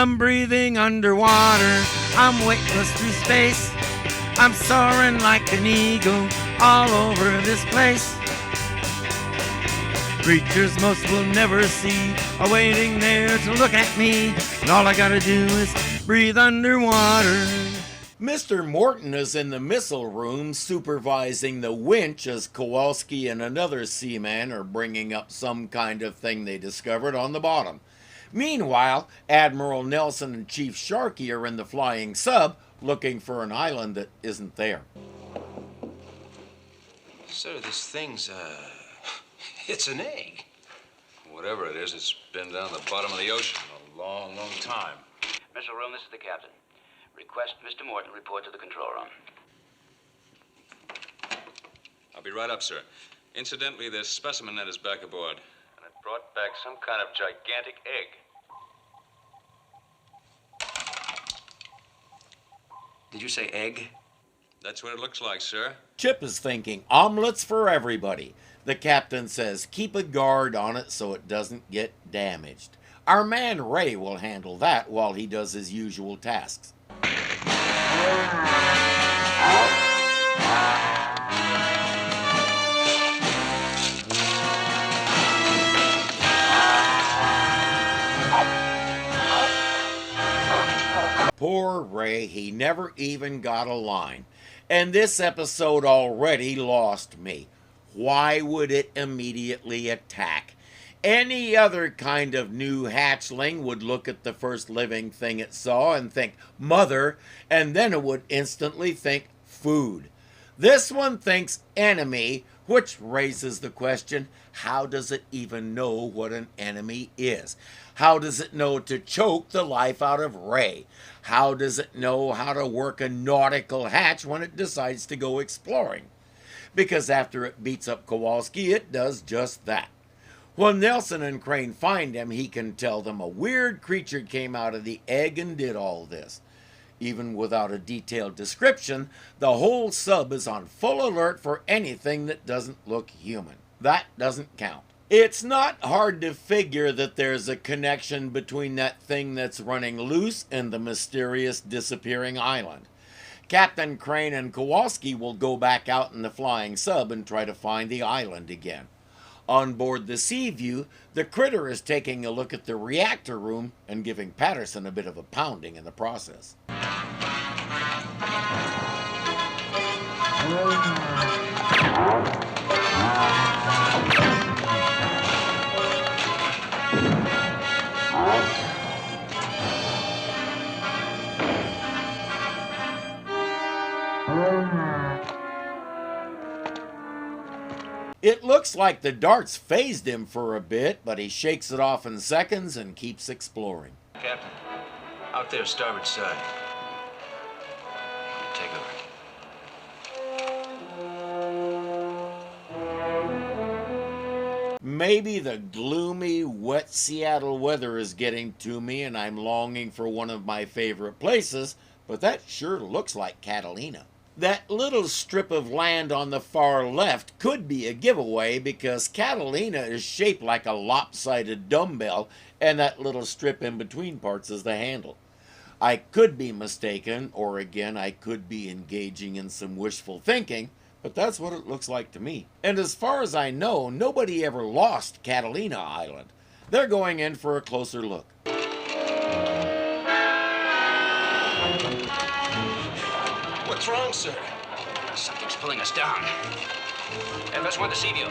I'm breathing underwater, I'm weightless through space. I'm soaring like an eagle all over this place. Creatures most will never see are waiting there to look at me, and all I gotta do is breathe underwater. Mr. Morton is in the missile room supervising the winch as Kowalski and another seaman are bringing up some kind of thing they discovered on the bottom. Meanwhile, Admiral Nelson and Chief Sharkey are in the flying sub looking for an island that isn't there. Sir, this thing's, it's an egg. Whatever it is, it's been down the bottom of the ocean a long, long time. Missile room, this is the captain. Request Mr. Morton report to the control room. I'll be right up, sir. Incidentally, the specimen net is back aboard. And it brought back some kind of gigantic egg. Did you say egg? That's what it looks like, sir. Chip is thinking omelets for everybody. The captain says keep a guard on it so it doesn't get damaged. Our man Ray will handle that while he does his usual tasks. Poor Ray, he never even got a line. And this episode already lost me. Why would it immediately attack? Any other kind of new hatchling would look at the first living thing it saw and think, mother, and then it would instantly think, food. This one thinks enemy, which raises the question, how does it even know what an enemy is? How does it know to choke the life out of Ray? How does it know how to work a nautical hatch when it decides to go exploring? Because after it beats up Kowalski, it does just that. When Nelson and Crane find him, he can tell them a weird creature came out of the egg and did all this. Even without a detailed description, the whole sub is on full alert for anything that doesn't look human. That doesn't count. It's not hard to figure that there's a connection between that thing that's running loose and the mysterious disappearing island. Captain Crane and Kowalski will go back out in the flying sub and try to find the island again. On board the Seaview, the critter is taking a look at the reactor room and giving Patterson a bit of a pounding in the process. It looks like the darts phased him for a bit, but he shakes it off in seconds and keeps exploring. Captain, out there, starboard side. Take over. Maybe the gloomy, wet Seattle weather is getting to me and I'm longing for one of my favorite places, but that sure looks like Catalina. That little strip of land on the far left could be a giveaway because Catalina is shaped like a lopsided dumbbell and that little strip in between parts is the handle. I could be mistaken, or again, I could be engaging in some wishful thinking, but that's what it looks like to me. And as far as I know, nobody ever lost Catalina Island. They're going in for a closer look. What's wrong, sir? Something's pulling us down. FS1 to Seaview.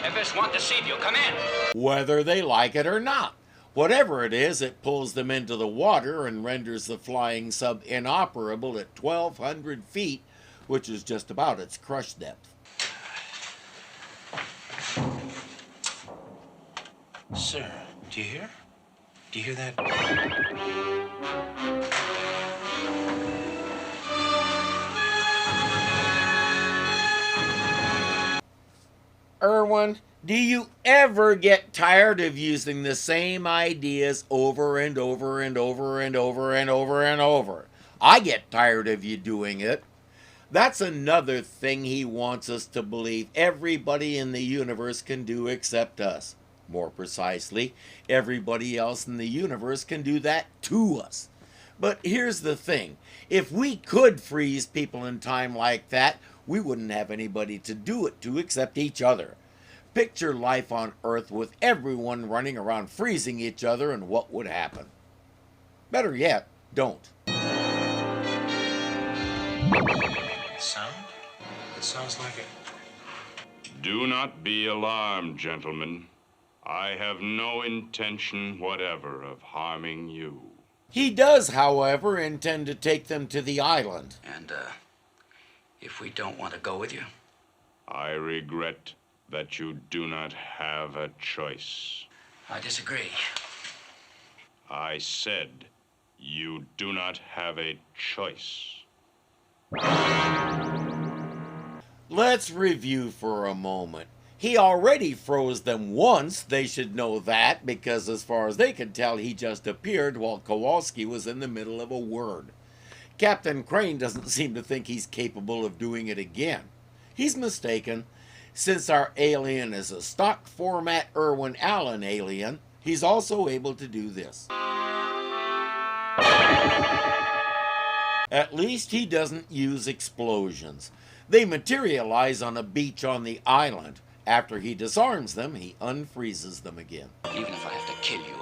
FS1 to Seaview, come in. Whether they like it or not. Whatever it is, it pulls them into the water and renders the flying sub inoperable at 1,200 feet, which is just about its crush depth. Sir, do you hear? Do you hear that? Irwin, do you ever get tired of using the same ideas over and over and over and over and over and over? I get tired of you doing it. That's another thing he wants us to believe everybody in the universe can do except us. More precisely, everybody else in the universe can do that to us. But here's the thing. If we could freeze people in time like that, we wouldn't have anybody to do it to except each other. Picture life on Earth with everyone running around freezing each other, and what would happen? Better yet, don't. Sound? It sounds like it. Do not be alarmed, gentlemen. I have no intention whatever of harming you. He does, however, intend to take them to the island. And, if we don't want to go with you? I regret that you do not have a choice. I disagree. I said you do not have a choice. Let's review for a moment. He already froze them once, they should know that, because as far as they could tell, he just appeared while Kowalski was in the middle of a word. Captain Crane doesn't seem to think he's capable of doing it again. He's mistaken. Since our alien is a stock format Irwin Allen alien, he's also able to do this. At least he doesn't use explosions. They materialize on a beach on the island. After he disarms them, he unfreezes them again. Even if I have to kill you.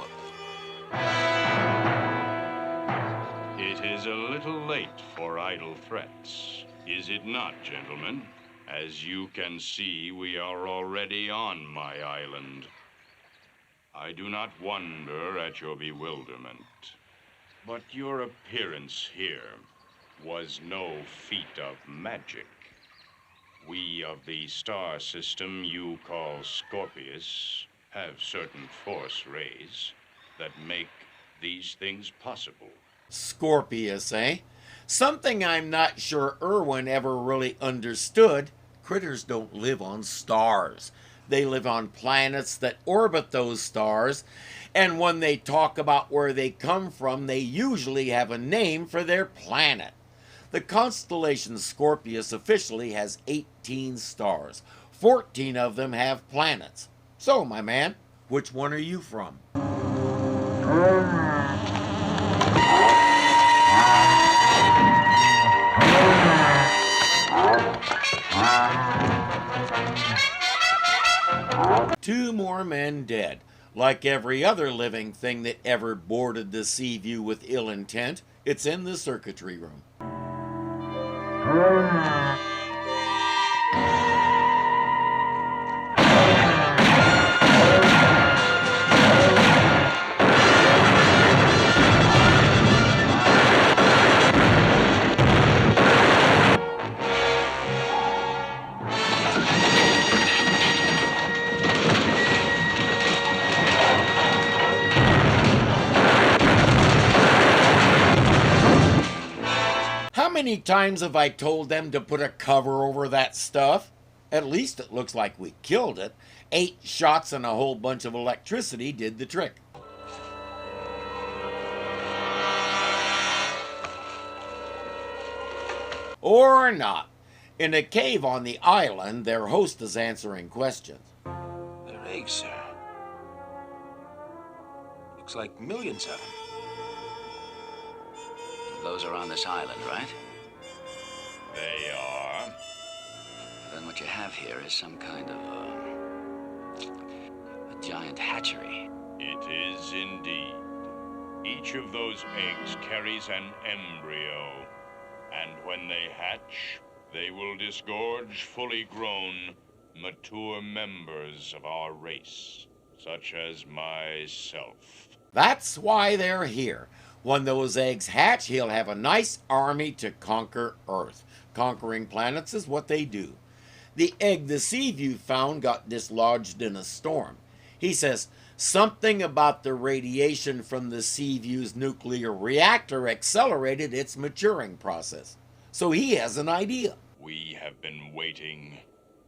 It is a little late for idle threats, is it not, gentlemen? As you can see, we are already on my island. I do not wonder at your bewilderment, but your appearance here was no feat of magic. We of the star system you call Scorpius have certain force rays that make these things possible. Scorpius, eh? Something I'm not sure Irwin ever really understood. Critters don't live on stars. They live on planets that orbit those stars, and when they talk about where they come from, they usually have a name for their planet. The constellation Scorpius officially has 18 stars. 14 of them have planets. So, my man, which one are you from? Two more men dead. Like every other living thing that ever boarded the Seaview with ill intent, it's in the circuitry room. How many times have I told them to put a cover over that stuff? At least it looks like we killed it. 8 shots and a whole bunch of electricity did the trick. Or not. In a cave on the island, their host is answering questions. They're eggs, sir. Looks like millions of them. Those are on this island, right? They are. Then what you have here is some kind of, a giant hatchery. It is indeed. Each of those eggs carries an embryo, and when they hatch, they will disgorge fully grown, mature members of our race, such as myself. That's why they're here. When those eggs hatch, he'll have a nice army to conquer Earth. Conquering planets is what they do. The egg the Seaview found got dislodged in a storm. He says something about the radiation from the Seaview's nuclear reactor accelerated its maturing process. So he has an idea. We have been waiting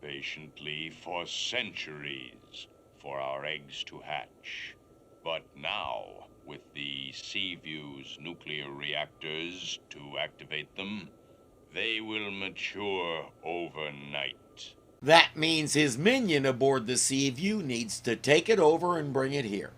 patiently for centuries for our eggs to hatch. But now, with the Seaview's nuclear reactors to activate them, they will mature overnight. That means his minion aboard the Seaview needs to take it over and bring it here.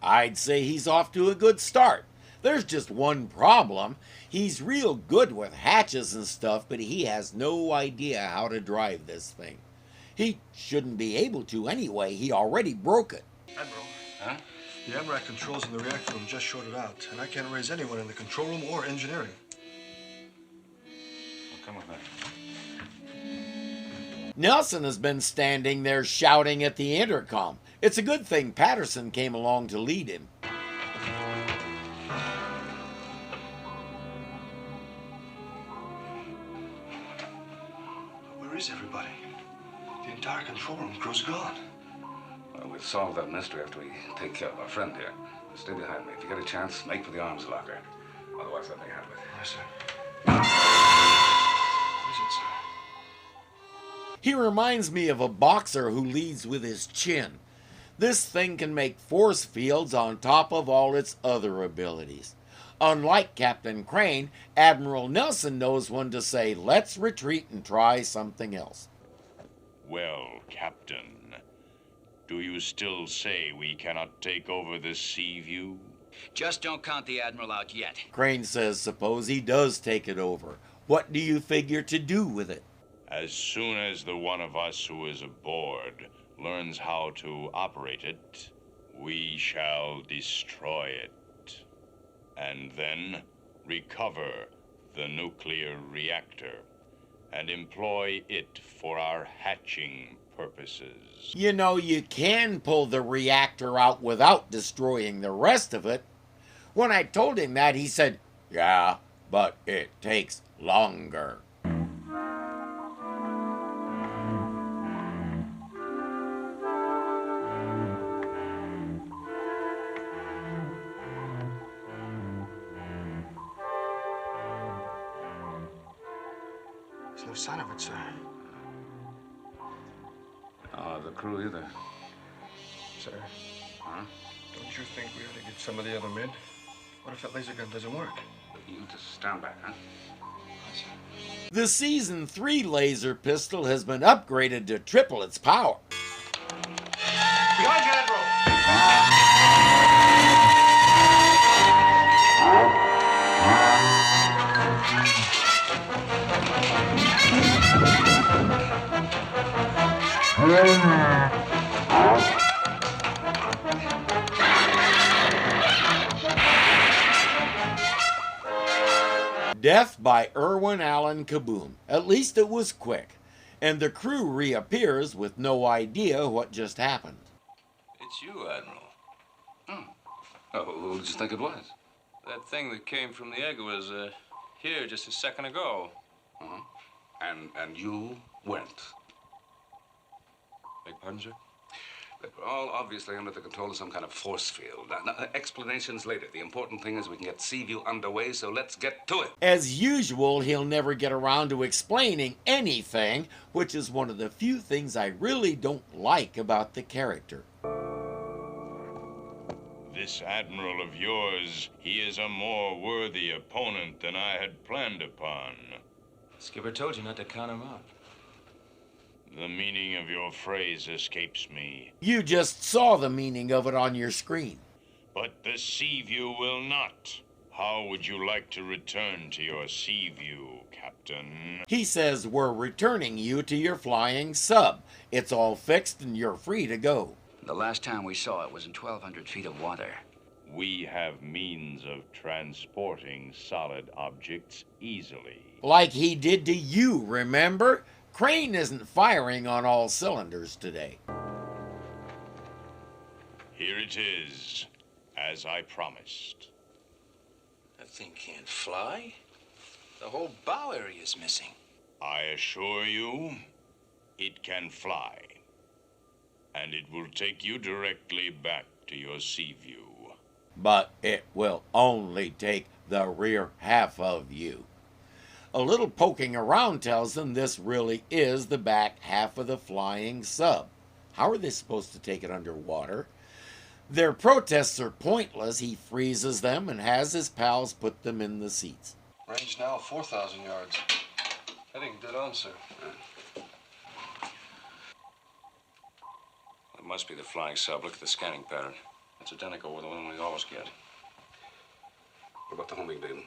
I'd say he's off to a good start. There's just one problem. He's real good with hatches and stuff, but he has no idea how to drive this thing. He shouldn't be able to anyway. He already broke it. Admiral. Huh? The MRAC controls in the reactor room just shorted out, and I can't raise anyone in the control room or engineering. Well, come with me. Nelson has been standing there shouting at the intercom. It's a good thing Patterson came along to lead him. Where is everybody? The entire control room crew's gone. Well, we'll solve that mystery after we take care of our friend here. Stay behind me. If you get a chance, make for the arms locker. Otherwise, let me handle it. Yes, sir. What is it, sir? He reminds me of a boxer who leads with his chin. This thing can make force fields on top of all its other abilities. Unlike Captain Crane, Admiral Nelson knows when to say, let's retreat and try something else. Well, Captain, do you still say we cannot take over the Seaview? Just don't count the Admiral out yet. Crane says, suppose he does take it over. What do you figure to do with it? As soon as the one of us who is aboard learns how to operate it, we shall destroy it. And then recover the nuclear reactor and employ it for our hatching purposes. You know, you can pull the reactor out without destroying the rest of it. When I told him that, he said, yeah, but it takes longer. There's no sign of it, sir. The crew either. Sir, Huh? don't you think we ought to get some of the other men? What if that laser gun doesn't work? You just stand back, huh? The Season 3 laser pistol has been upgraded to triple its power. Behind you, Admiral! Death by Irwin Allen Kaboom. At least it was quick. And the crew reappears with no idea what just happened. It's you, Admiral. Oh, who did you think it was? That thing that came from the egg was here just a second ago. And you went. Beg pardon, sir? But we're all obviously under the control of some kind of force field. Now, explanations later. The important thing is we can get Seaview underway, so let's get to it. As usual, he'll never get around to explaining anything, which is one of the few things I really don't like about the character. This admiral of yours, he is a more worthy opponent than I had planned upon. Skipper told you not to count him out. The meaning of your phrase escapes me. You just saw the meaning of it on your screen. But the Seaview will not. How would you like to return to your Seaview, Captain? He says we're returning you to your flying sub. It's all fixed and you're free to go. The last time we saw it was in 1,200 feet of water. We have means of transporting solid objects easily. Like he did to you, remember? Crane isn't firing on all cylinders today. Here it is, as I promised. That thing can't fly. The whole bow area is missing. I assure you, it can fly. And it will take you directly back to your Seaview. But it will only take the rear half of you. A little poking around tells them this really is the back half of the flying sub. How are they supposed to take it underwater? Their protests are pointless. He freezes them and has his pals put them in the seats. Range now 4,000 yards. Heading dead on, sir. It must be the flying sub. Look at the scanning pattern. It's identical with the one we always get. What about the homing beam?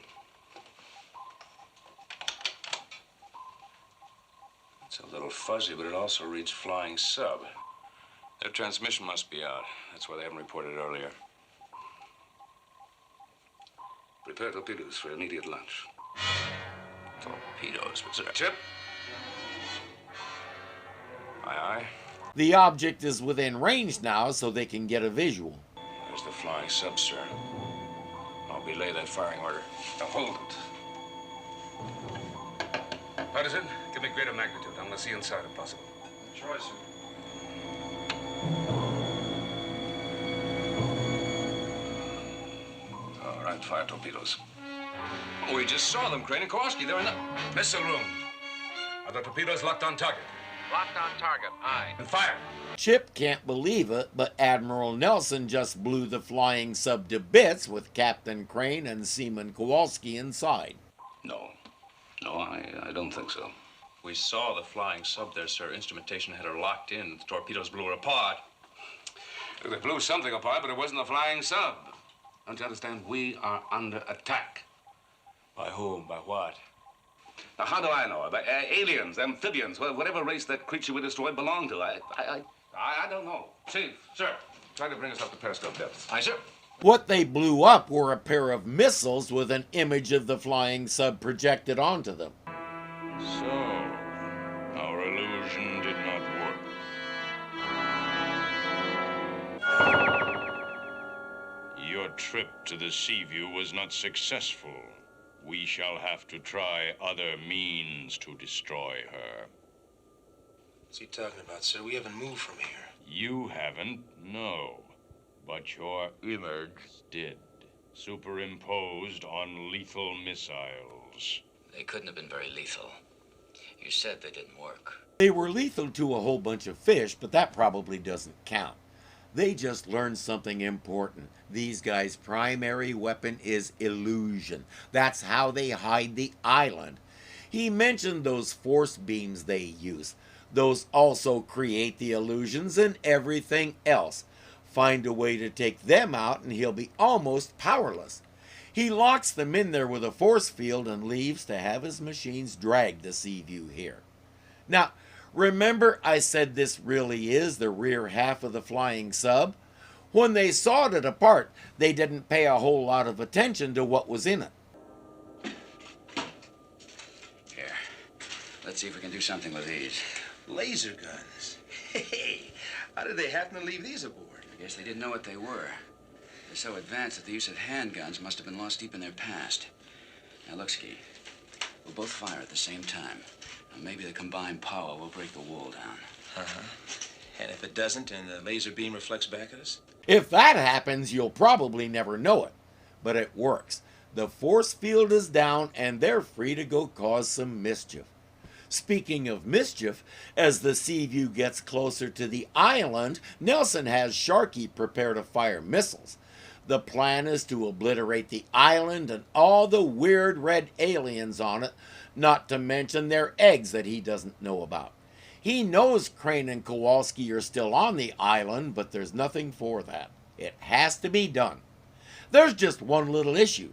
It's a little fuzzy, but it also reads flying sub. Their transmission must be out. That's why they haven't reported earlier. Prepare torpedoes for immediate launch. Torpedoes, what's that? Chip? Aye, aye. The object is within range now, so they can get a visual. There's the flying sub, sir. I'll belay that firing order. Now hold it. Partisan, give me greater magnitude. I want to see inside if possible. Try, sir. All right, fire torpedoes. Oh, we just saw them, Crane and Kowalski. They're in the Missile room. Are the torpedoes locked on target? Locked on target. Aye. And fire. Chip can't believe it, but Admiral Nelson just blew the flying sub to bits with Captain Crane and Seaman Kowalski inside. No. No, I don't think so. We saw the flying sub there, sir. Instrumentation had her locked in. The torpedoes blew her apart. They blew something apart, but it wasn't the flying sub. Don't you understand? We are under attack. By whom? By what? Now, how do I know? By aliens, amphibians, whatever race that creature we destroyed belonged to. I don't know. Chief, sir, try to bring us up to periscope depth. Aye, sir. What they blew up were a pair of missiles with an image of the flying sub projected onto them. So, our illusion did not work. Your trip to the Seaview was not successful. We shall have to try other means to destroy her. What's he talking about, sir? We haven't moved from here. You haven't, no. But your emergence did. Superimposed on lethal missiles. They couldn't have been very lethal. You said they didn't work. They were lethal to a whole bunch of fish, but that probably doesn't count. They just learned something important. These guys' primary weapon is illusion. That's how they hide the island. He mentioned those force beams they use. Those also create the illusions and everything else. Find a way to take them out and he'll be almost powerless. He locks them in there with a force field and leaves to have his machines drag the Seaview here. Now, remember I said this really is the rear half of the flying sub? When they sawed it apart, they didn't pay a whole lot of attention to what was in it. Here. Let's see if we can do something with these. Laser guns. Hey, how did they happen to leave these aboard? I guess they didn't know what they were. They're so advanced that the use of handguns must have been lost deep in their past. Now look, Ski. We'll both fire at the same time. And maybe the combined power will break the wall down. Uh-huh. And if it doesn't and the laser beam reflects back at us? If that happens, you'll probably never know it. But it works. The force field is down and they're free to go cause some mischief. Speaking of mischief, as the Seaview gets closer to the island, Nelson has Sharkey prepare to fire missiles. The plan is to obliterate the island and all the weird red aliens on it, not to mention their eggs that he doesn't know about. He knows Crane and Kowalski are still on the island, but there's nothing for that. It has to be done. There's just one little issue.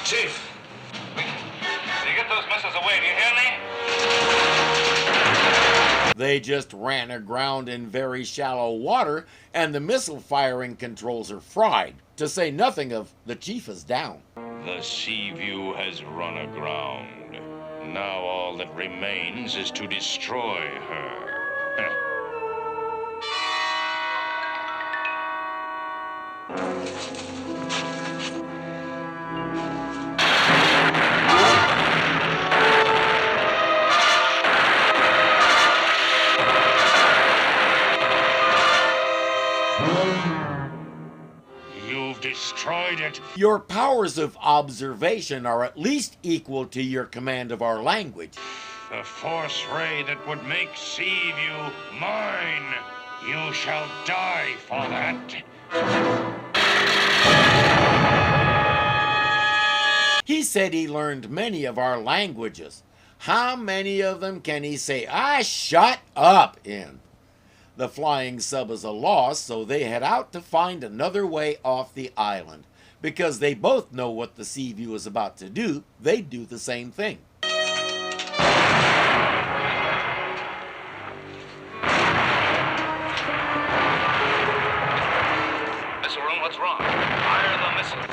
Chief! You get those missiles away, do you hear me? They just ran aground in very shallow water, and the missile firing controls are fried, to say nothing of the chief is down. The Seaview has run aground. Now all that remains is to destroy her. destroyed it. Your powers of observation are at least equal to your command of our language. The force ray that would make Seaview mine. You shall die for that. He said he learned many of our languages. How many of them can he say, shut up in? The flying sub is a loss, so they head out to find another way off the island. Because they both know what the Seaview is about to do, they do the same thing. Missile room, what's wrong? Fire the missiles.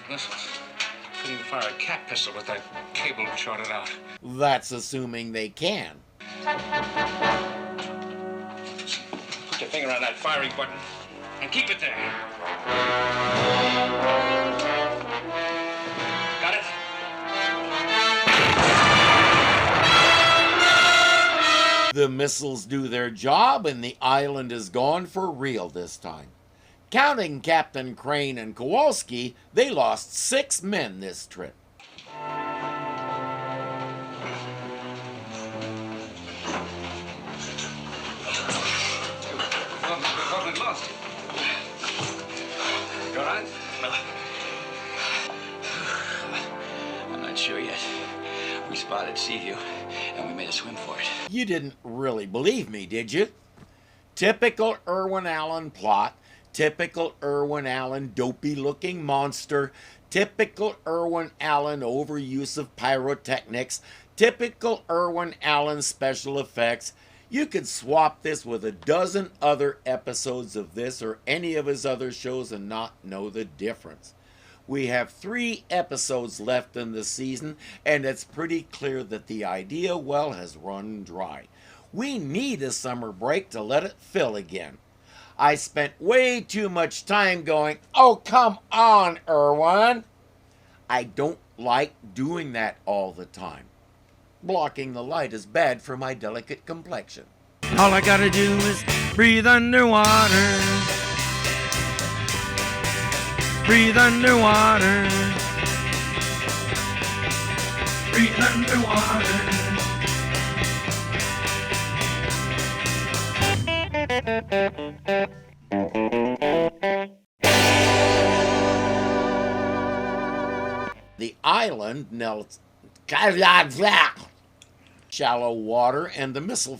Missiles? Couldn't even fire a cat pistol with that cable shorted out. That's assuming they can. Put your finger on that firing button and keep it there. Got it? The missiles do their job and the island is gone for real this time. Counting Captain Crane and Kowalski, they lost 6 men this trip. Lost. You all right? I'm not sure yet. We spotted Seaview, and we made a swim for it. You didn't really believe me, did you? Typical Irwin Allen plot. Typical Irwin Allen dopey-looking monster. Typical Irwin Allen overuse of pyrotechnics. Typical Irwin Allen special effects. You could swap this with a dozen other episodes of this or any of his other shows and not know the difference. We have 3 episodes left in the season, and it's pretty clear that the idea well has run dry. We need a summer break to let it fill again. I spent way too much time going, oh, come on, Irwin. I don't like doing that all the time. Blocking the light is bad for my delicate complexion. All I gotta do is breathe underwater. Breathe underwater. Breathe underwater. The island knelt shallow water and the missile